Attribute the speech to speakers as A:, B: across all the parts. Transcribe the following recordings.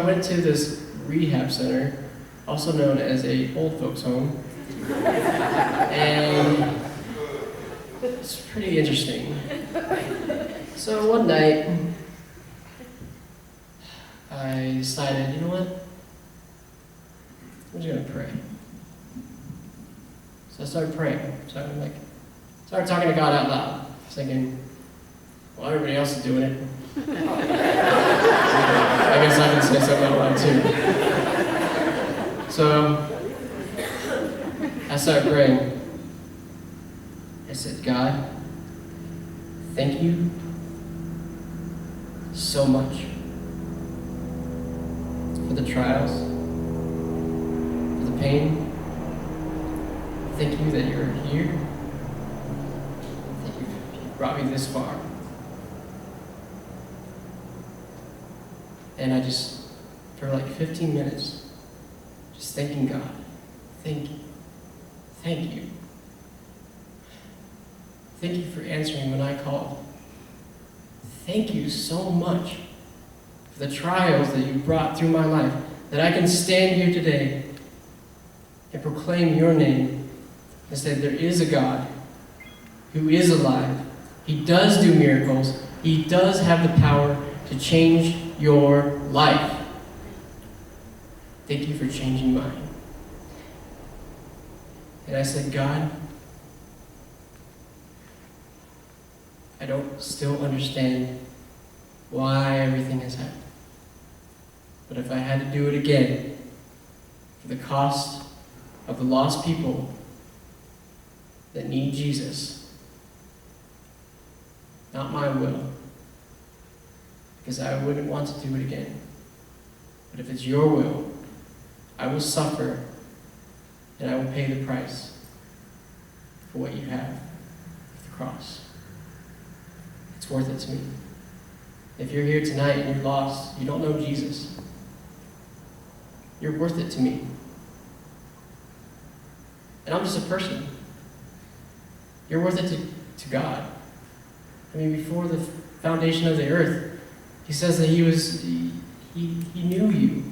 A: I went to this rehab center, also known as a old folks home, and it's pretty interesting. So one night, I decided, you know what? I'm just gonna pray. So I started praying. So I started talking to God out loud. I was thinking, well, everybody else is doing it. I guess I can say something out loud too. So I started praying. I said, God, thank you so much for the trials, for the pain. Thank you that you're here. Thank you you brought me this far. And I just, for like 15 minutes, just thanking God. Thank you. Thank you. Thank you for answering when I called. Thank you so much for the trials that you brought through my life, that I can stand here today and proclaim your name and say there is a God who is alive. He does do miracles. He does have the power to change your life. Thank you for changing mine. And I said, God, I don't still understand why everything has happened. But if I had to do it again, for the cost of the lost people that need Jesus, not my will, because I wouldn't want to do it again. But if it's your will, I will suffer and I will pay the price for what you have with the cross. It's worth it to me. If you're here tonight and you're lost, you don't know Jesus, you're worth it to me. And I'm just a person. You're worth it to God. I mean, before the foundation of the earth, he says that he knew you.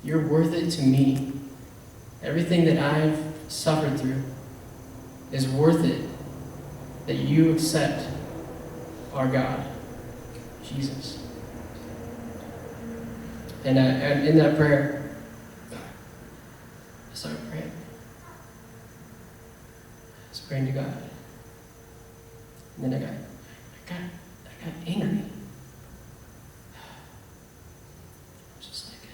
A: You're worth it to me. Everything that I've suffered through is worth it that you accept our God, Jesus. And in that prayer, I started praying. I was praying to God. And then I got angry. I was just like, I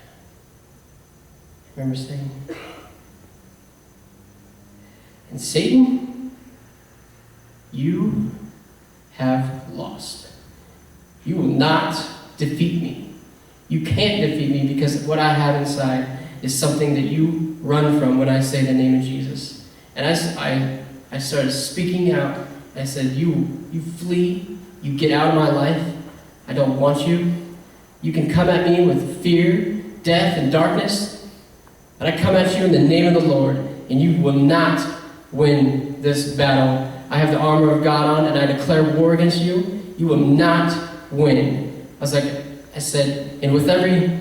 A: remember saying, and Satan, you have lost. You will not defeat me. You can't defeat me because what I have inside is something that you run from when I say the name of Jesus. And I started speaking out. I said, you flee, you get out of my life. I don't want you. You can come at me with fear, death, and darkness, but I come at you in the name of the Lord, and you will not win this battle. I have the armor of God on, and I declare war against you. You will not win. I said, and with every,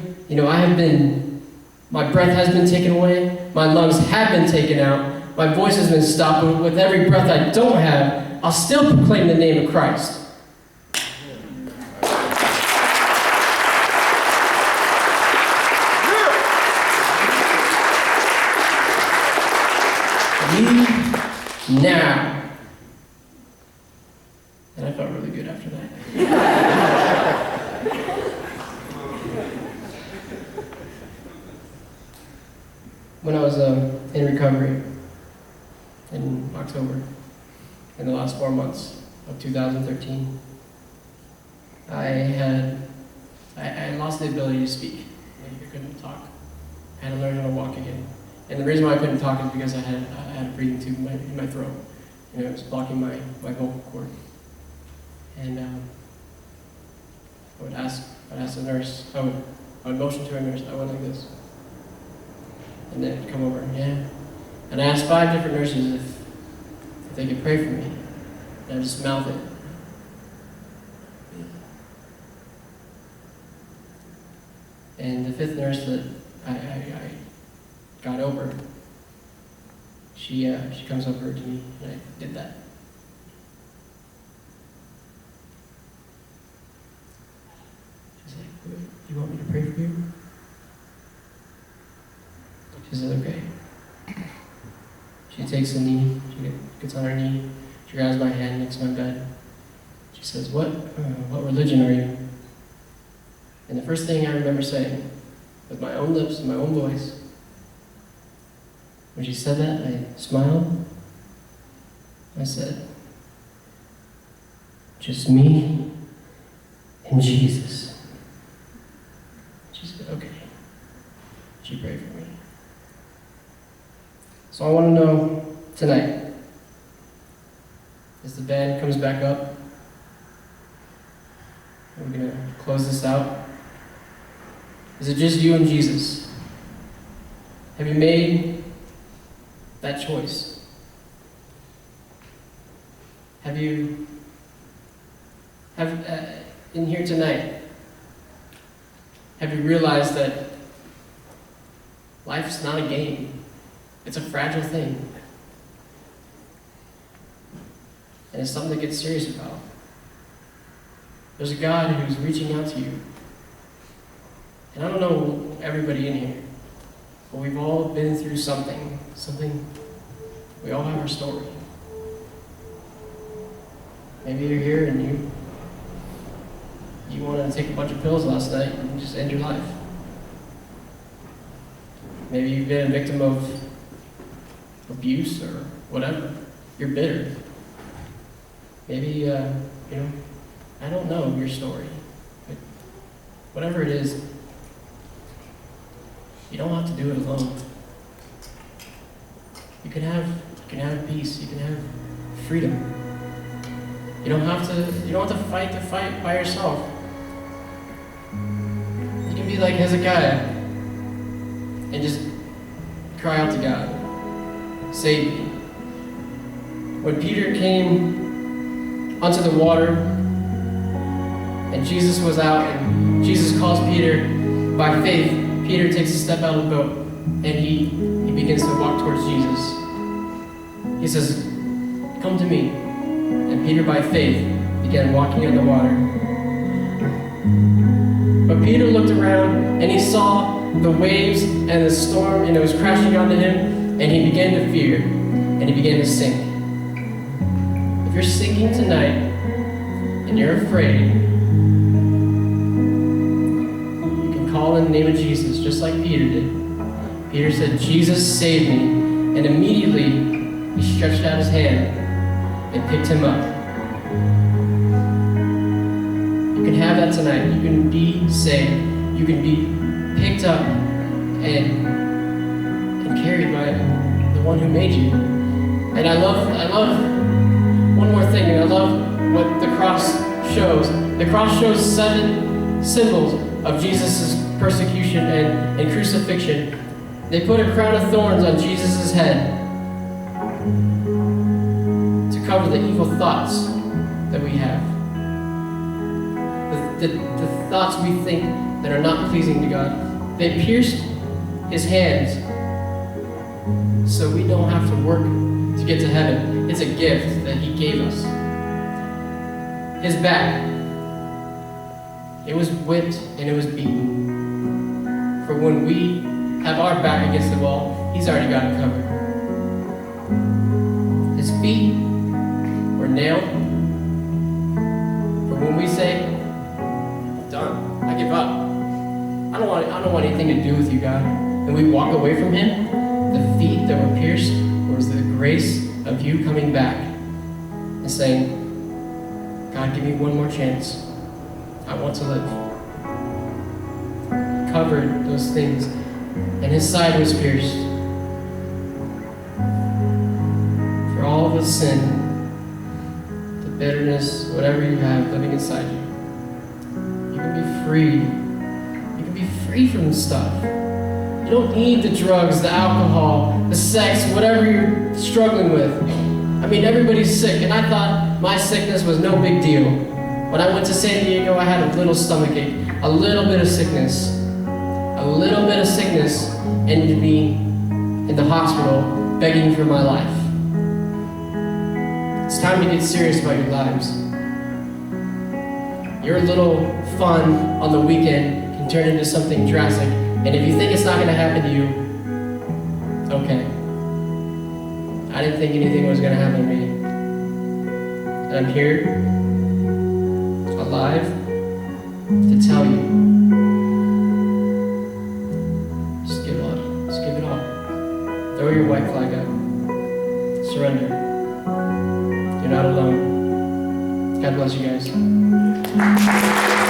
A: my breath has been taken away, my lungs have been taken out, my voice has been stopped, but with every breath I don't have, I'll still proclaim the name of Christ. Leave now. And I felt really good after that. When I was in recovery in October, in the last 4 months of 2013, I lost the ability to speak. I couldn't talk. I had to learn how to walk again. And the reason why I couldn't talk is because I had a breathing tube in my throat. It was blocking my vocal cord. And I would ask the nurse, I would motion to a nurse, I went like this. And they'd come over, yeah. And I asked 5 different nurses if they could pray for me. And I just mouthed it. And the fifth nurse that I got over, she comes over to me, and I did that. She's like, "Do you want me to pray for you?" She says, "Okay." She takes a knee, she gets on her knee, she grabs my hand next to my bed. She says, what religion are you?" And the first thing I remember saying, with my own lips and my own voice, when she said that, I smiled. I said, "Just me and Jesus." She said, "Okay." She prayed for me. So I want to know tonight, as the band comes back up, we're going to close this out. Is it just you and Jesus? Have you made that choice? Have you, in here tonight, have you realized that life's not a game? It's a fragile thing. And it's something to get serious about. There's a God who's reaching out to you. And I don't know everybody in here, but we've all been through something. We all have our story. Maybe you're here and you wanted to take a bunch of pills last night and just end your life. Maybe you've been a victim of abuse or whatever. You're bitter. Maybe, I don't know your story. But whatever it is, you don't have to do it alone. You can have peace. You can have freedom. You don't have to fight the fight by yourself. You can be like Hezekiah and just cry out to God. Save me. When Peter came onto the water and Jesus was out and Jesus calls Peter, by faith, Peter takes a step out of the boat and he begins to walk towards Jesus. He says, "Come to me." And Peter, by faith, began walking on the water. But Peter looked around and he saw the waves and the storm, and it was crashing onto him. And he began to fear, and he began to sink. If you're sinking tonight, and you're afraid, you can call in the name of Jesus, just like Peter did. Peter said, "Jesus, save me." And immediately, he stretched out his hand and picked him up. You can have that tonight. You can be saved. You can be picked up and carried by the one who made you. And I love one more thing, and I love what the cross shows. The cross shows 7 symbols of Jesus' persecution and crucifixion. They put a crown of thorns on Jesus' head to cover the evil thoughts that we have. The thoughts we think that are not pleasing to God. They pierced his hands so we don't have to work to get to heaven. It's a gift that he gave us. His back, it was whipped and it was beaten. For when we have our back against the wall, he's already got it covered. His feet were nailed. For when we say, "I'm done, I give up. I don't want anything to do with you, God," and we walk away from him, the feet that were pierced was the grace of you coming back and saying, "God, give me one more chance. I want to live." He covered those things, and his side was pierced for all of the sin, the bitterness, whatever you have living inside you. You can be free. You can be free from stuff. You don't need the drugs, the alcohol, the sex, whatever you're struggling with. I mean, everybody's sick, and I thought my sickness was no big deal. When I went to San Diego, I had a little stomachache, a little bit of sickness. a little bit of sickness ended me in the hospital begging for my life. It's time to get serious about your lives. Your little fun on the weekend can turn into something drastic, and if you think it's not going to happen to you, okay. I didn't think anything was going to happen to me. And I'm here, alive, to tell you, just give it all. Just give it all. Throw your white flag up. Surrender. You're not alone. God bless you guys.